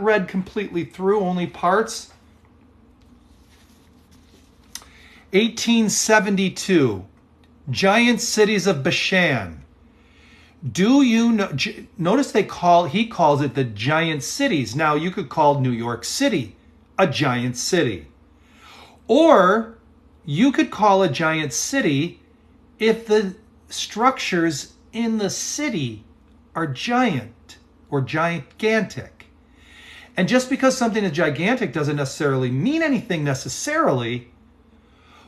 read completely through, only parts. 1872, giant cities of Bashan. Do you know, notice he calls it the giant cities. Now you could call New York City a giant city. Or you could call a giant city if the structures in the city are giant or gigantic. And just because something is gigantic doesn't necessarily mean anything necessarily,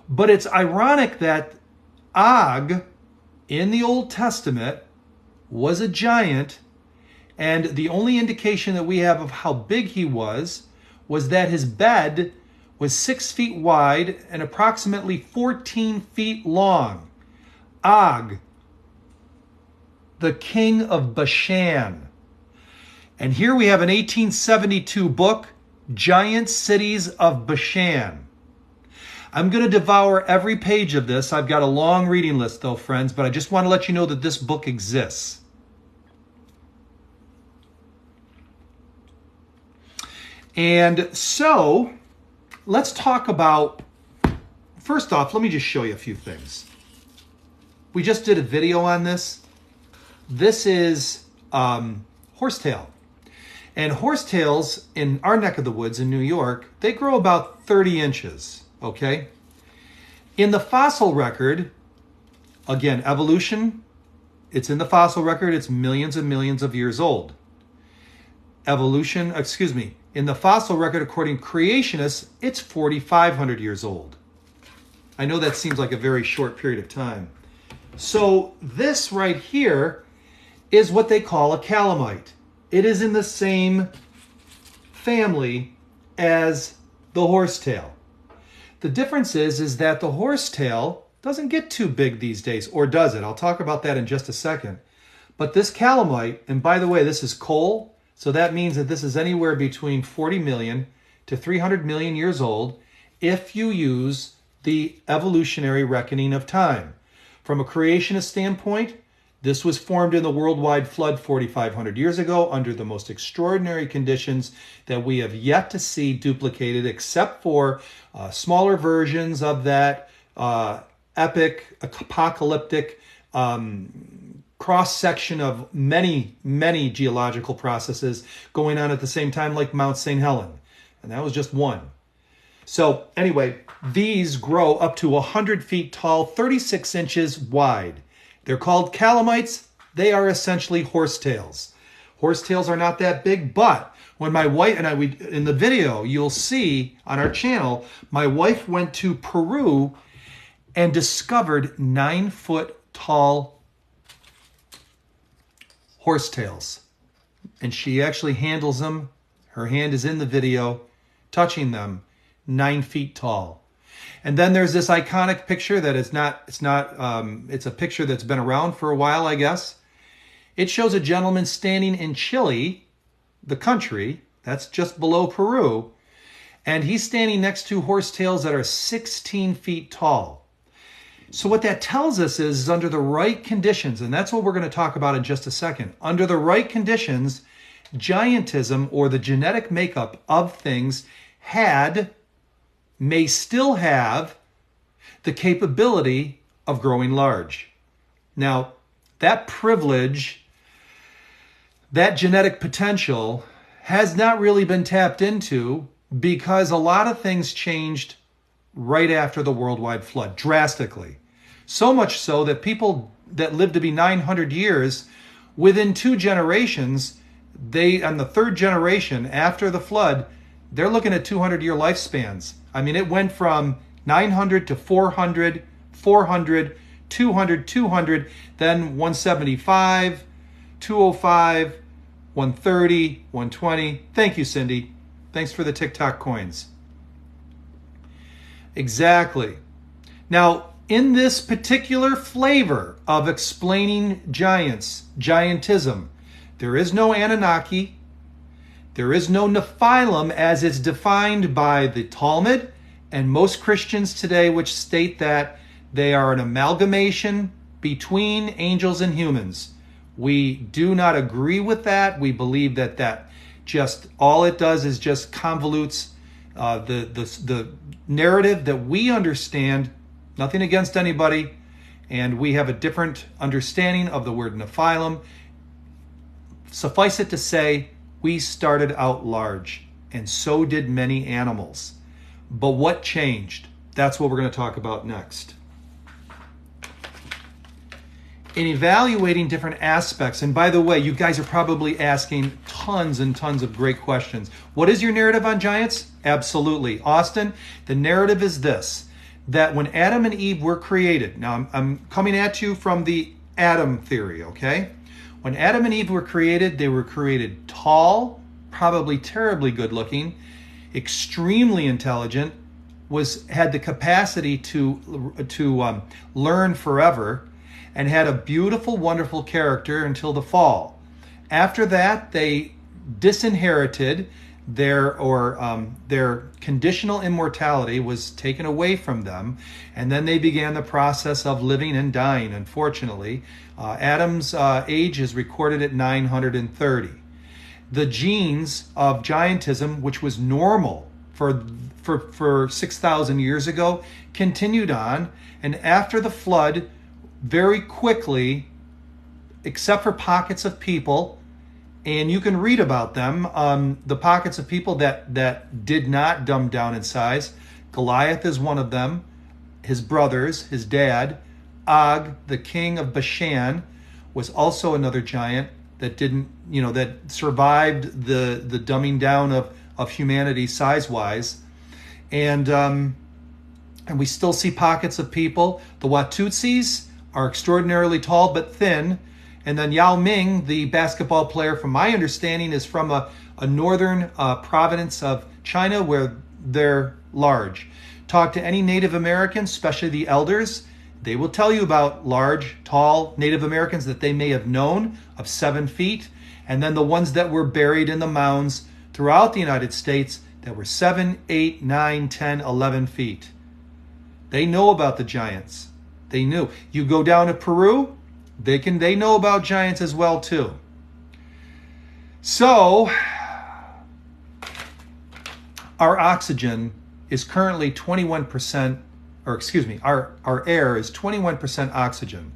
but it's ironic that Og in the Old Testament was a giant, and the only indication that we have of how big he was that his bed was 6 feet wide and approximately 14 feet long. Og, the king of Bashan. And here we have an 1872 book, Giant Cities of Bashan. I'm going to devour every page of this. I've got a long reading list though, friends, but I just want to let you know that this book exists. And so, let's talk about, first off, let me just show you a few things. We just did a video on this. This is horsetail. And horsetails in our neck of the woods in New York, they grow about 30 inches, okay? In the fossil record, again, evolution, it's in the fossil record, it's millions and millions of years old. In the fossil record, according to creationists, it's 4,500 years old. I know that seems like a very short period of time. So this right here is what they call a calamite. It is in the same family as the horsetail. The difference is that the horsetail doesn't get too big these days, or does it? I'll talk about that in just a second. But this calamite, and by the way, this is coal, so that means that this is anywhere between 40 million to 300 million years old if you use the evolutionary reckoning of time. From a creationist standpoint, this was formed in the worldwide flood 4,500 years ago under the most extraordinary conditions that we have yet to see duplicated, except for smaller versions of that epic, apocalyptic cross-section of many, many geological processes going on at the same time, like Mount St. Helens. And that was just one. So anyway, these grow up to 100 feet tall, 36 inches wide. They're called calamites. They are essentially horsetails. Horsetails are not that big, but when my wife and I, in the video, you'll see on our channel, my wife went to Peru and discovered 9-foot tall horsetails. And she actually handles them. Her hand is in the video, touching them, 9 feet tall. And then there's this iconic picture that it's a picture that's been around for a while, I guess. It shows a gentleman standing in Chile, the country, that's just below Peru, and he's standing next to horsetails that are 16 feet tall. So what that tells us is under the right conditions, and that's what we're going to talk about in just a second, under the right conditions, giantism, or the genetic makeup of things, may still have the capability of growing large. Now, that privilege, that genetic potential has not really been tapped into because a lot of things changed right after the worldwide flood, drastically. So much so that people that lived to be 900 years, within 2 generations, on the 3rd generation after the flood, they're looking at 200-year lifespans. I mean, it went from 900 to 400, 400, 200, 200, then 175, 205, 130, 120. Thank you, Cindy. Thanks for the TikTok coins. Exactly. Now, in this particular flavor of explaining giantism, there is no Anunnaki, there is no Nephilim as it's defined by the Talmud and most Christians today, which state that they are an amalgamation between angels and humans. We do not agree with that. We believe that just all it does is just convolutes the narrative that we understand. Nothing against anybody, and we have a different understanding of the word Nephilim. Suffice it to say, we started out large, and so did many animals. But what changed? That's what we're going to talk about next. In evaluating different aspects, and by the way, you guys are probably asking tons and tons of great questions. What is your narrative on giants? Absolutely. Austin, the narrative is this, that when Adam and Eve were created, now I'm coming at you from the Adam theory, okay? When Adam and Eve were created, they were created tall, probably terribly good looking, extremely intelligent, had the capacity to learn forever, and had a beautiful, wonderful character until the fall. After that, they disinherited their conditional immortality was taken away from them, and then they began the process of living and dying, unfortunately. Adam's age is recorded at 930. The genes of giantism, which was normal for 6,000 years ago, continued on, and after the flood, very quickly, except for pockets of people, and you can read about them, the pockets of people that did not dumb down in size. Goliath is one of them, his brothers, his dad. Og, the king of Bashan, was also another giant that didn't, that survived the dumbing down of humanity size-wise. And we still see pockets of people. The Watutsis are extraordinarily tall but thin. And then Yao Ming, the basketball player, from my understanding, is from a northern province of China where they're large. Talk to any Native Americans, especially the elders. They will tell you about large, tall Native Americans that they may have known of 7 feet. And then the ones that were buried in the mounds throughout the United States that were 7, 8, 9, 10, 11 feet. They know about the giants. They knew. You go down to Peru, they know about giants as well too. So our oxygen is currently 21%, or excuse me, our air is 21% oxygen.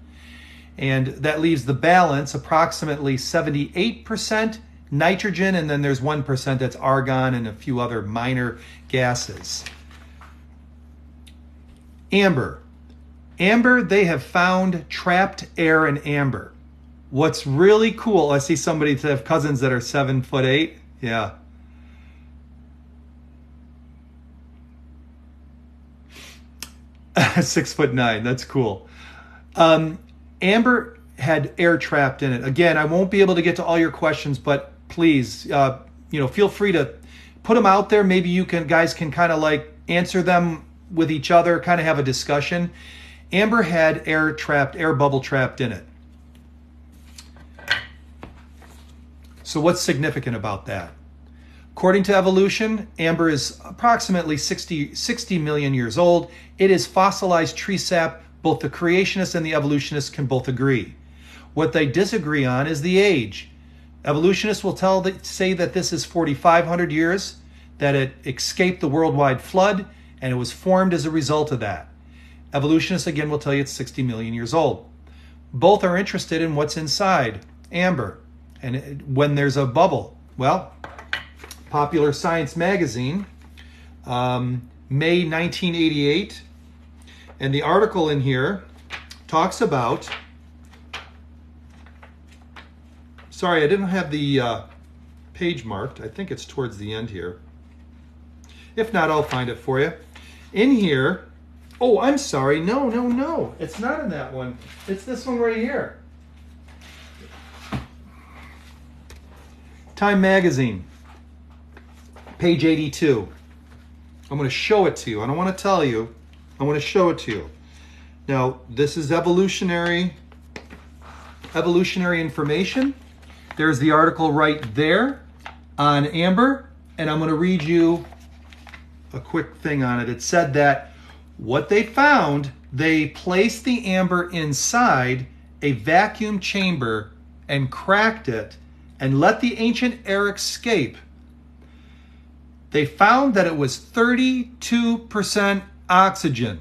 And that leaves the balance approximately 78% nitrogen, and then there's 1% that's argon and a few other minor gases. Amber, they have found trapped air in amber. What's really cool, I see somebody that have cousins that are 7'8". Yeah. (6'9". That's cool. Amber had air trapped in it. Again, I won't be able to get to all your questions, but please, feel free to put them out there. Maybe you guys can kind of like answer them with each other, kind of have a discussion. Amber had air bubble trapped in it. So what's significant about that? According to evolution, amber is approximately 60 million years old. It is fossilized tree sap. Both the creationists and the evolutionists can both agree. What they disagree on is the age. Evolutionists will say that this is 4,500 years, that it escaped the worldwide flood, and it was formed as a result of that. Evolutionists, again, will tell you it's 60 million years old. Both are interested in what's inside amber and when there's a bubble. Well, Popular Science magazine, May 1988, and the article in here talks about, sorry, I didn't have the page marked. I think it's towards the end here. If not, I'll find it for you. In here, oh, I'm sorry. No. It's not in that one. It's this one right here. Time magazine, page 82. I'm going to show it to you. I don't want to tell you. I want to show it to you. Now, this is evolutionary information. There's the article right there on amber, and I'm going to read you a quick thing on it. It said that what they found, they placed the amber inside a vacuum chamber and cracked it, and let the ancient air escape, they found that it was 32% oxygen.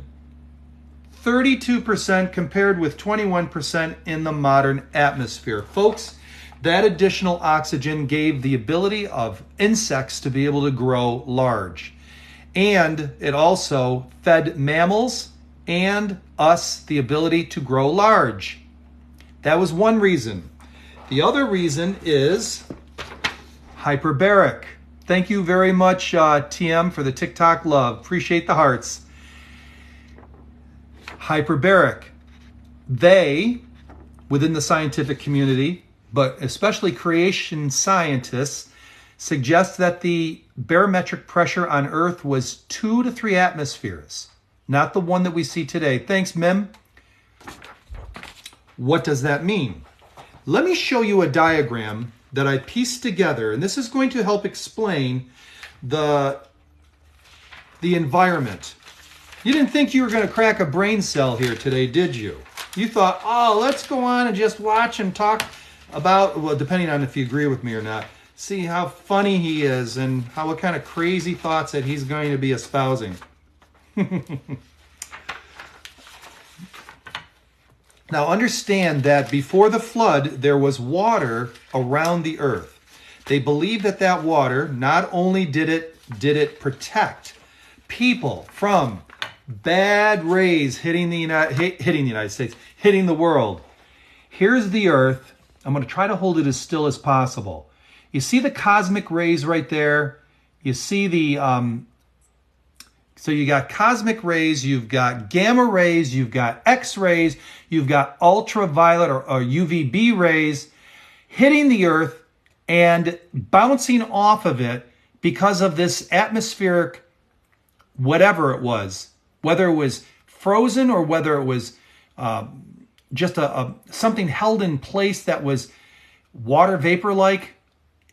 32% compared with 21% in the modern atmosphere. Folks, that additional oxygen gave the ability of insects to be able to grow large. And it also fed mammals and us the ability to grow large. That was one reason. The other reason is hyperbaric. Thank you very much, TM, for the TikTok love. Appreciate the hearts. Hyperbaric. They, within the scientific community, but especially creation scientists, suggest that the barometric pressure on Earth was 2 to 3 atmospheres, not the one that we see today. Thanks, Mim. What does that mean? Let me show you a diagram that I pieced together, and this is going to help explain the environment. You didn't think you were going to crack a brain cell here today, did you? You thought, oh, let's go on and just watch and talk about, well, depending on if you agree with me or not, see how funny he is and what kind of crazy thoughts that he's going to be espousing. Now understand that before the flood, there was water around the earth. They believe that that water, not only did it protect people from bad rays hitting the United States, hitting the world. Here's the earth. I'm going to try to hold it as still as possible. You see the cosmic rays right there? You see the, so you got cosmic rays, you've got gamma rays, you've got X-rays, you've got ultraviolet or UVB rays hitting the earth and bouncing off of it because of this atmospheric, whatever it was, whether it was frozen or whether it was just something held in place that was water vapor-like.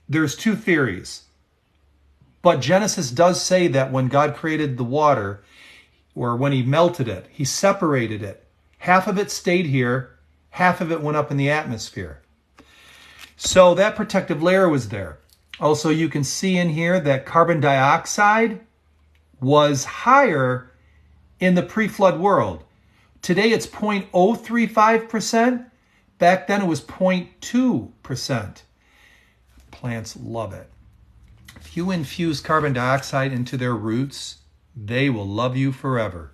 There's two theories. But Genesis does say that when God created the water, or when he melted it, he separated it. Half of it stayed here, half of it went up in the atmosphere. So that protective layer was there. Also, you can see in here that carbon dioxide was higher in the pre-flood world. Today it's 0.035%. Back then it was 0.2%. Plants love it. If you infuse carbon dioxide into their roots, they will love you forever.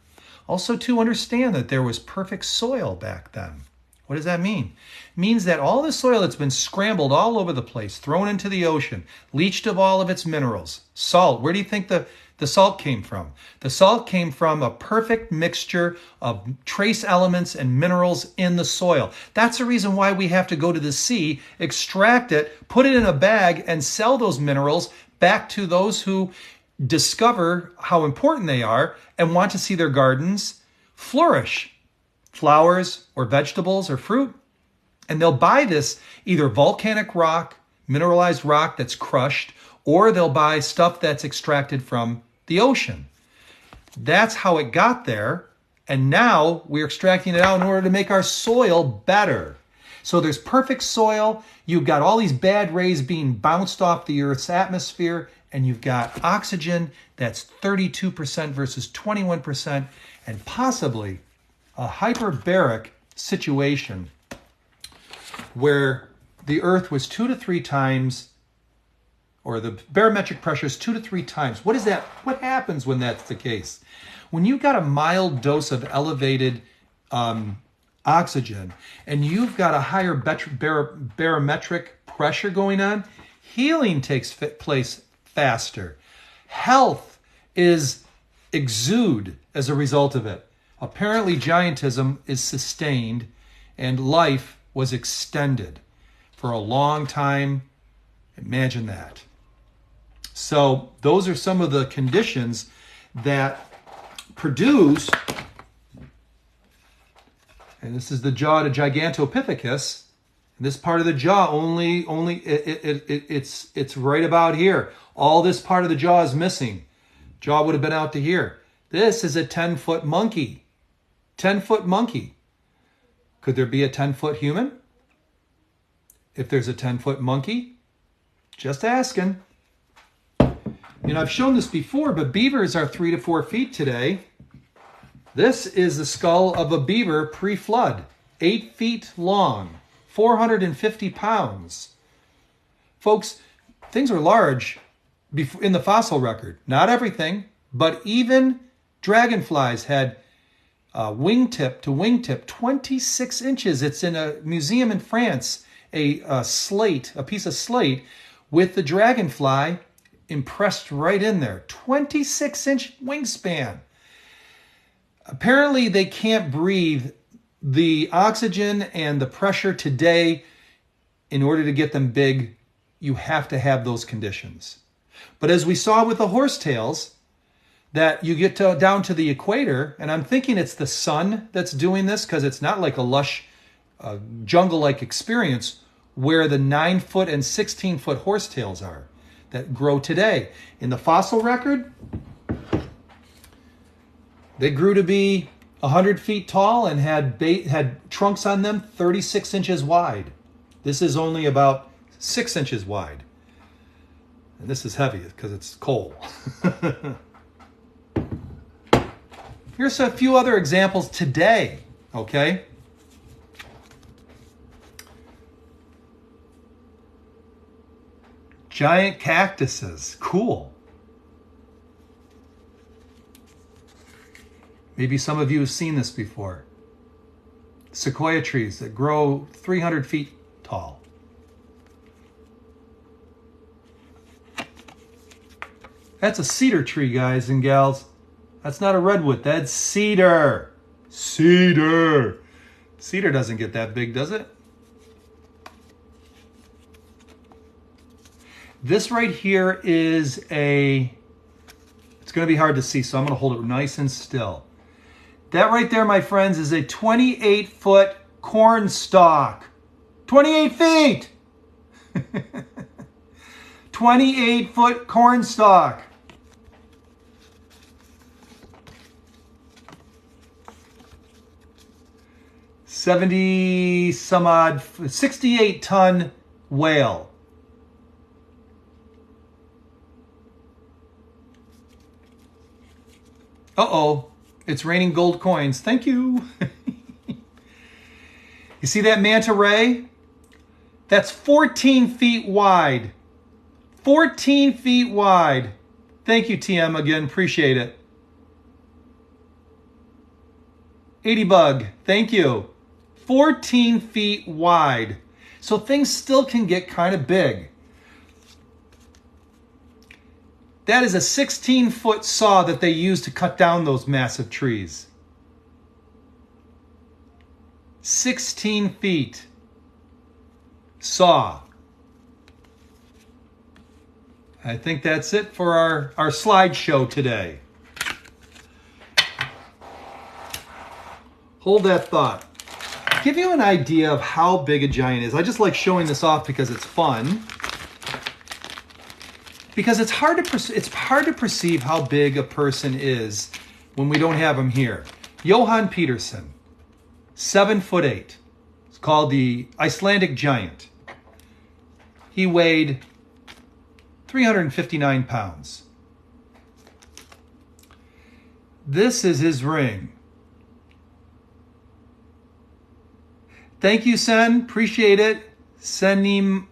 Also, to understand that there was perfect soil back then. What does that mean? It means that all the soil that's been scrambled all over the place, thrown into the ocean, leached of all of its minerals. Salt, where do you think the salt came from? The salt came from a perfect mixture of trace elements and minerals in the soil. That's the reason why we have to go to the sea, extract it, put it in a bag, and sell those minerals back to those who discover how important they are and want to see their gardens flourish. Flowers or vegetables or fruit. And they'll buy this either volcanic rock, mineralized rock that's crushed, or they'll buy stuff that's extracted from the ocean. That's how it got there. And now we're extracting it out in order to make our soil better. So there's perfect soil. You've got all these bad rays being bounced off the Earth's atmosphere, and you've got oxygen that's 32% versus 21%, and possibly a hyperbaric situation where the Earth was 2 to 3 times, or the barometric pressure is 2 to 3 times. What is that? What happens when that's the case? When you've got a mild dose of elevated oxygen and you've got a higher barometric pressure going on, healing takes place faster. Health is exuded as a result of it. Apparently, giantism is sustained and life was extended for a long time. Imagine that. So those are some of the conditions that produce, and this is the jaw to Gigantopithecus. This part of the jaw it's right about here. All this part of the jaw is missing. Jaw would have been out to here. This is a 10-foot monkey. 10-foot monkey. Could there be a 10-foot human? If there's a 10-foot monkey, Just asking. You know, I've shown this before, but beavers are 3 to 4 feet today. This is the skull of a beaver pre-flood, 8 feet long, 450 pounds. Folks, things were large in the fossil record. Not everything, but even dragonflies had wingtip to wingtip, 26 inches. It's in a museum in France, a piece of slate with the dragonfly impressed right in there. 26-inch wingspan. Apparently they can't breathe the oxygen and the pressure today. In order to get them big, you have to have those conditions. But as we saw with the horsetails, that you get down to the equator, and I'm thinking it's the sun that's doing this because it's not like a lush jungle-like experience where the 9-foot and 16-foot horsetails are that grow today. In the fossil record, they grew to be 100 feet tall and had trunks on them 36 inches wide. This is only about 6 inches wide. And this is heavy because it's coal. Here's a few other examples today, okay? Giant cactuses, cool. Maybe some of you have seen this before. Sequoia trees that grow 300 feet tall. That's a cedar tree, guys and gals. That's not a redwood, that's cedar. Cedar. Cedar doesn't get that big, does it? This right here is it's going to be hard to see, so I'm going to hold it nice and still. That right there, my friends, is a 28-foot corn stalk. 28 feet! 28-foot corn stalk. Some odd, 68-ton whale. Uh-oh, it's raining gold coins. Thank you. You see that manta ray? That's 14 feet wide. 14 feet wide. Thank you, TM, again. Appreciate it. 80 bug. Thank you. 14 feet wide. So things still can get kind of big. That is a 16-foot saw that they use to cut down those massive trees. 16 feet. Saw. I think that's it for our slideshow today. Hold that thought. Give you an idea of how big a giant is. I just like showing this off because it's fun. Because it's hard to perceive how big a person is when we don't have them here. Johan Peterson, 7'8". It's called the Icelandic giant. He weighed 359 pounds. This is his ring. Thank you, Sen. Appreciate it. Seniac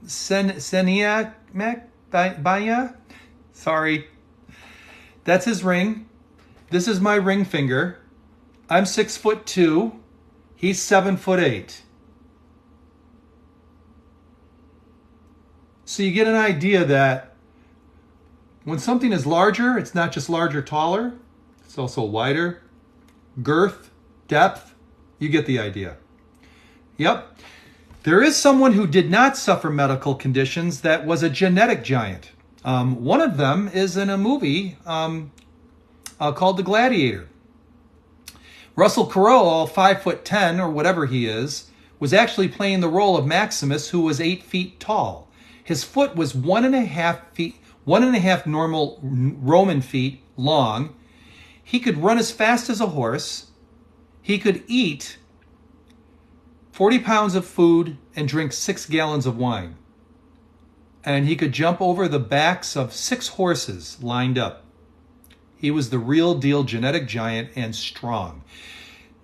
Baya? Sorry. That's his ring. This is my ring finger. I'm 6'2". He's 7'8". So you get an idea that when something is larger, it's not just larger, taller. It's also wider. Girth, depth. You get the idea. Yep. There is someone who did not suffer medical conditions that was a genetic giant. One of them is in a movie called The Gladiator. Russell Crowe, 5'10" or whatever he is, was actually playing the role of Maximus, who was 8 feet tall. His foot was 1.5 normal Roman feet long. He could run as fast as a horse. He could eat 40 pounds of food and drink 6 gallons of wine. and he could jump over the backs of 6 horses lined up. He was the real deal genetic giant and strong.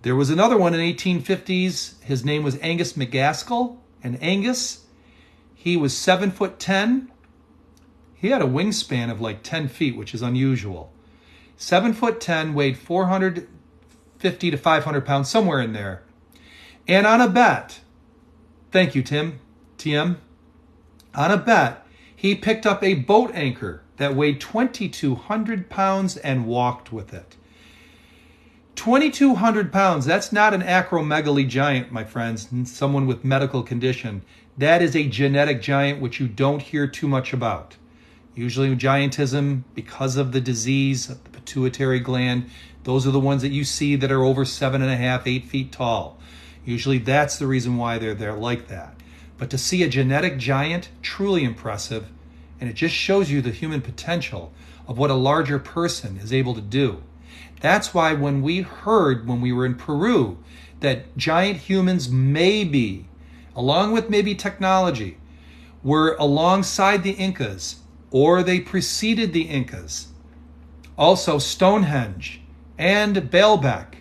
There was another one in 1850s. His name was Angus McGaskill. And Angus, he was 7'10". He had a wingspan of like 10 feet, which is unusual. 7'10", weighed 450 to 500 pounds, somewhere in there. And on a bet, thank you, TM. On a bet, he picked up a boat anchor that weighed 2,200 pounds and walked with it. 2,200 pounds, that's not an acromegaly giant, my friends, someone with medical condition. That is a genetic giant, which you don't hear too much about. Usually giantism, because of the disease of the pituitary gland, those are the ones that you see that are over 7.5, 8 feet tall. Usually that's the reason why they're like that. But to see a genetic giant, truly impressive, and it just shows you the human potential of what a larger person is able to do. That's why when we heard, when we were in Peru, that giant humans maybe, along with maybe technology, were alongside the Incas, or they preceded the Incas. Also Stonehenge and Baalbek,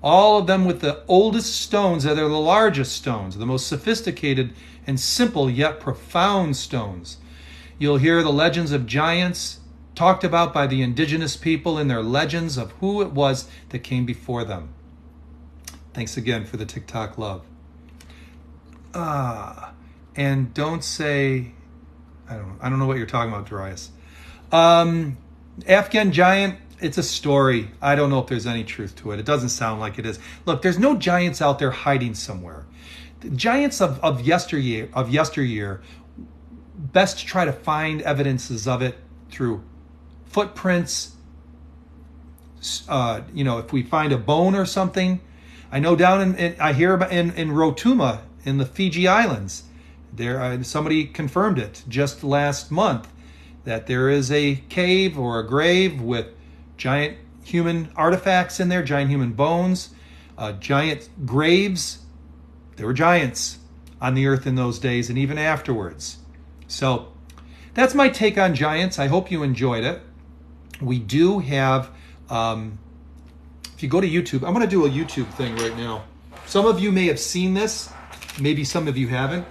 all of them with the oldest stones that are the largest stones, the most sophisticated and simple yet profound stones. You'll hear the legends of giants talked about by the indigenous people in their legends of who it was that came before them. Thanks again for the TikTok love. And don't say, I don't know what you're talking about, Darius. Afghan giant, it's a story. I don't know if there's any truth to it. It doesn't sound like it is. Look, there's no giants out there hiding somewhere. The giants of yesteryear, best to try to find evidences of it through footprints. If we find a bone or something. I know down I hear about in Rotuma in the Fiji Islands, there somebody confirmed it just last month that there is a cave or a grave with giant human artifacts in there, giant human bones, giant graves. There were giants on the earth in those days and even afterwards. So that's my take on giants. I hope you enjoyed it. We do have, if you go to YouTube, I'm going to do a YouTube thing right now. Some of you may have seen this. Maybe some of you haven't.